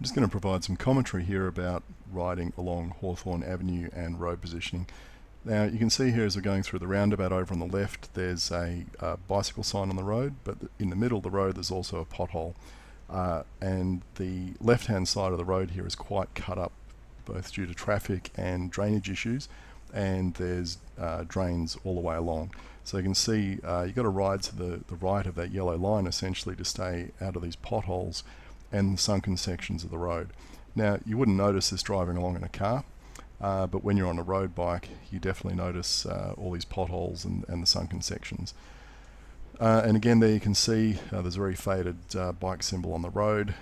I'm just going to provide some commentary here about riding along Hawthorne Avenue and road positioning. Now you can see here as we're going through the roundabout over on the left there's a bicycle sign on the road, but in the middle of the road there's also a pothole, and the left hand side of the road here is quite cut up both due to traffic and drainage issues, and there's drains all the way along. So you can see you've got to ride to the right of that yellow line essentially to stay out of these potholes and the sunken sections of the road. Now you wouldn't notice this driving along in a car, but when you're on a road bike you definitely notice all these potholes and the sunken sections. And again there you can see there's a very faded bike symbol on the road.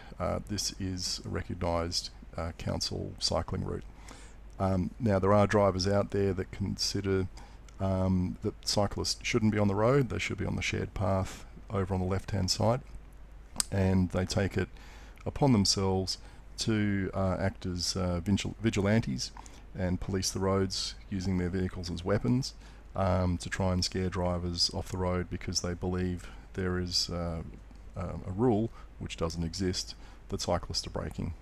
This is a recognised council cycling route. Now there are drivers out there that consider that cyclists shouldn't be on the road, they should be on the shared path over on the left hand side, and they take it upon themselves to act as vigilantes and police the roads using their vehicles as weapons to try and scare drivers off the road because they believe there is a rule which doesn't exist that cyclists are breaking.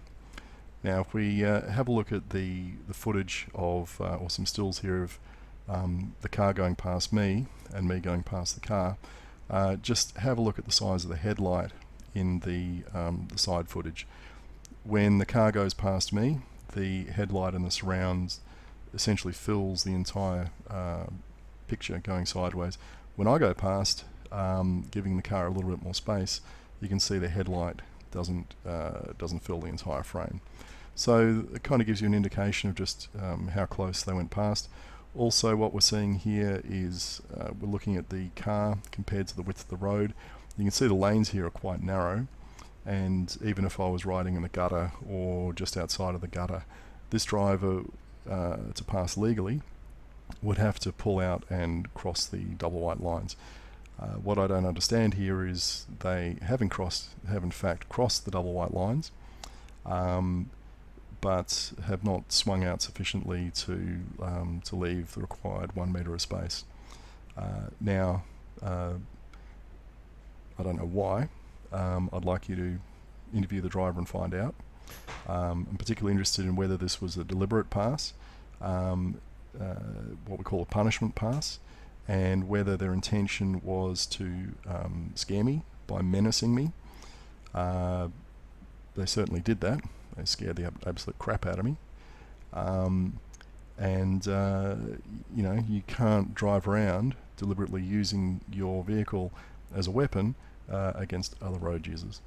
Now if we have a look at the footage of or some stills here of the car going past me and me going past the car, just have a look at the size of the headlight in the side footage. When the car goes past me, the headlight and the surrounds essentially fills the entire picture going sideways. When I go past, giving the car a little bit more space, you can see the headlight doesn't fill the entire frame. So it kind of gives you an indication of just how close they went past. Also what we're seeing here is we're looking at the car compared to the width of the road. You can see the lanes here are quite narrow, and even if I was riding in the gutter or just outside of the gutter, this driver to pass legally would have to pull out and cross the double white lines. What I don't understand here is they have in fact crossed the double white lines, but have not swung out sufficiently to leave the required 1 metre of space. Now I don't know why. I'd like you to interview the driver and find out. I'm particularly interested in whether this was a deliberate pass, what we call a punishment pass, and whether their intention was to scare me by menacing me. They certainly did that. They scared the absolute crap out of me. You know, you can't drive around deliberately using your vehicle as a weapon against other road users.